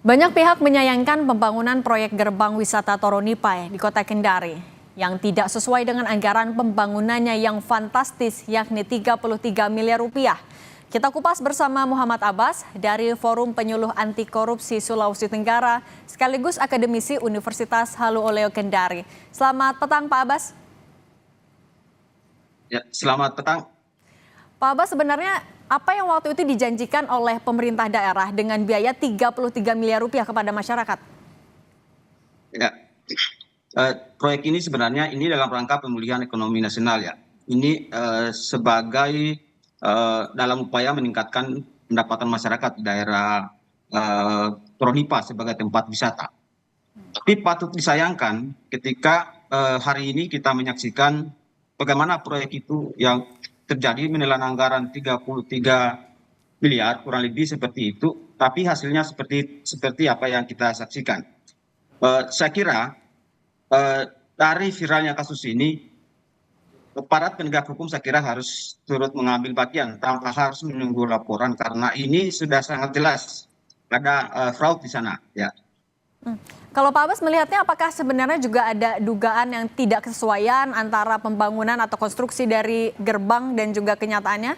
Banyak pihak menyayangkan pembangunan proyek gerbang wisata Toronipai di Kota Kendari yang tidak sesuai dengan anggaran pembangunannya yang fantastis yakni 33 miliar rupiah. Kita kupas bersama Muhammad Abbas dari Forum Penyuluh Anti Korupsi Sulawesi Tenggara sekaligus akademisi Universitas Halu Oleo Kendari. Selamat petang Pak Abbas. Ya, selamat petang. Pak Abbas, sebenarnya apa yang waktu itu dijanjikan oleh pemerintah daerah dengan biaya 33 miliar rupiah kepada masyarakat? Ya, proyek ini sebenarnya ini dalam rangka pemulihan ekonomi nasional ya. Ini sebagai dalam upaya meningkatkan pendapatan masyarakat di daerah Toronipa sebagai tempat wisata. Tapi patut disayangkan ketika hari ini kita menyaksikan bagaimana proyek itu yang terjadi menelan anggaran 33 miliar kurang lebih seperti itu, tapi hasilnya seperti apa yang kita saksikan. Saya kira dari viralnya kasus ini, aparat penegak hukum saya kira harus turut mengambil bagian tanpa harus menunggu laporan karena ini sudah sangat jelas ada fraud di sana. Ya. Kalau Pak Abbas melihatnya apakah sebenarnya juga ada dugaan yang tidak kesesuaian antara pembangunan atau konstruksi dari gerbang dan juga kenyataannya?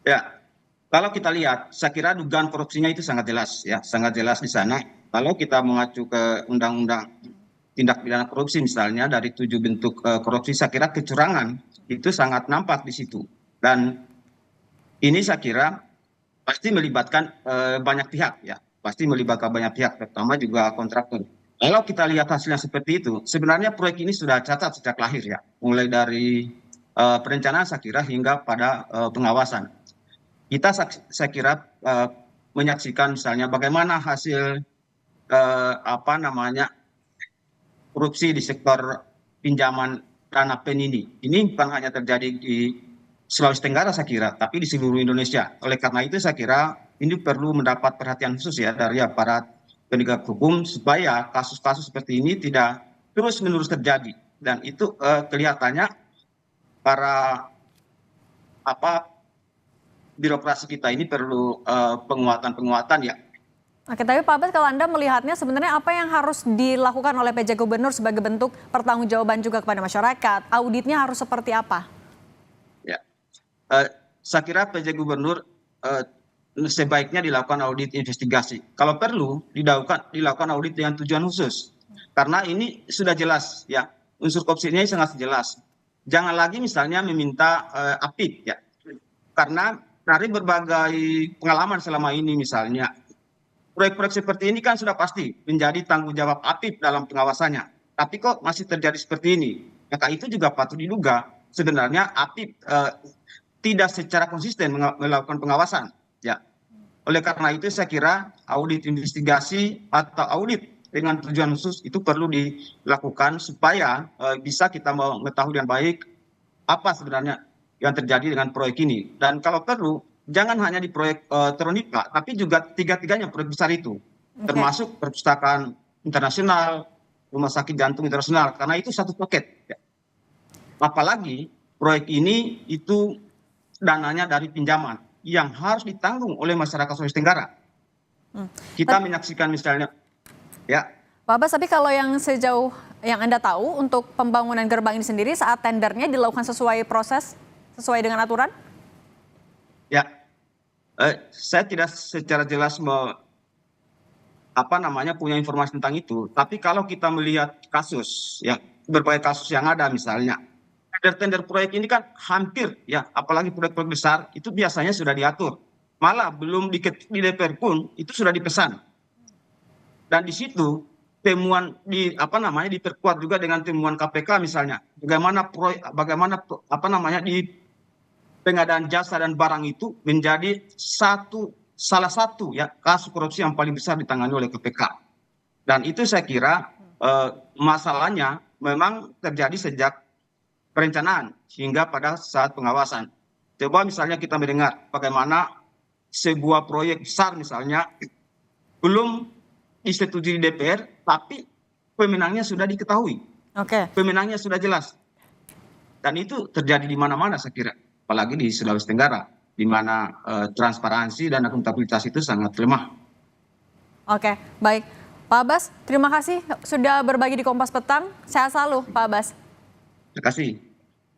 Ya, kalau kita lihat, saya kira dugaan korupsinya itu sangat jelas ya, sangat jelas di sana. Kalau kita mengacu ke undang-undang tindak pidana korupsi misalnya dari 7 bentuk korupsi, saya kira kecurangan itu sangat nampak di situ. Dan ini saya kira pasti melibatkan banyak pihak ya. Pasti melibatkan banyak pihak, terutama juga kontraktor. Kalau kita lihat hasilnya seperti itu, sebenarnya proyek ini sudah cacat sejak lahir ya, mulai dari perencanaan saya kira hingga pada pengawasan. Kita saya kira menyaksikan misalnya bagaimana hasil korupsi di sektor pinjaman dana PEN ini. Ini bukan hanya terjadi di Sulawesi Tenggara saya kira, tapi di seluruh Indonesia. Oleh karena itu saya kira ini perlu mendapat perhatian khusus ya dari aparat penegak hukum supaya kasus-kasus seperti ini tidak terus-menerus terjadi. Dan itu kelihatannya para birokrasi kita ini perlu penguatan ya. Oke, tapi Pak Abbas kalau Anda melihatnya sebenarnya apa yang harus dilakukan oleh PJ Gubernur sebagai bentuk pertanggungjawaban juga kepada masyarakat? Auditnya harus seperti apa? Ya, saya kira PJ Gubernur sebaiknya dilakukan audit investigasi. Kalau perlu dilakukan audit dengan tujuan khusus. Karena ini sudah jelas ya, unsur korupsinya sangat jelas. Jangan lagi misalnya meminta apik ya. Karena dari berbagai pengalaman selama ini misalnya, proyek-proyek seperti ini kan sudah pasti menjadi tanggung jawab apik dalam pengawasannya. Tapi kok masih terjadi seperti ini? Maka itu juga patut diduga sebenarnya apik tidak secara konsisten melakukan pengawasan. Ya, oleh karena itu saya kira audit investigasi atau audit dengan tujuan khusus itu perlu dilakukan supaya bisa kita mengetahui dengan baik apa sebenarnya yang terjadi dengan proyek ini. Dan kalau perlu jangan hanya di proyek Toronipa, tapi juga tiga-tiganya proyek besar itu, termasuk perpustakaan internasional, rumah sakit jantung internasional, karena itu satu paket. Ya. Apalagi proyek ini itu dananya dari pinjaman yang harus ditanggung oleh masyarakat Sulawesi Tenggara. Kita menyaksikan misalnya, ya. Pak Abbas, tapi kalau yang sejauh yang Anda tahu untuk pembangunan gerbang ini sendiri saat tendernya dilakukan sesuai proses, sesuai dengan aturan? Ya, saya tidak secara jelas punya informasi tentang itu. Tapi kalau kita melihat kasus, ya berbagai kasus yang ada misalnya, tender proyek ini kan hampir ya, apalagi proyek-proyek besar itu biasanya sudah diatur. Malah belum di DPR pun itu sudah dipesan. Dan di situ temuan diperkuat juga dengan temuan KPK misalnya. Bagaimana di pengadaan jasa dan barang itu menjadi salah satu ya kasus korupsi yang paling besar ditangani oleh KPK. Dan itu saya kira masalahnya memang terjadi sejak perencanaan hingga pada saat pengawasan. Coba misalnya kita mendengar bagaimana sebuah proyek besar misalnya belum disetujui di DPR, tapi pemenangnya sudah diketahui. Pemenangnya sudah jelas. Dan itu terjadi di mana-mana saya kira, apalagi di Sulawesi Tenggara, di mana transparansi dan akuntabilitas itu sangat lemah. Oke, baik. Pak Abbas, terima kasih sudah berbagi di Kompas Petang. Sehat selalu, Pak Abbas. Terima kasih.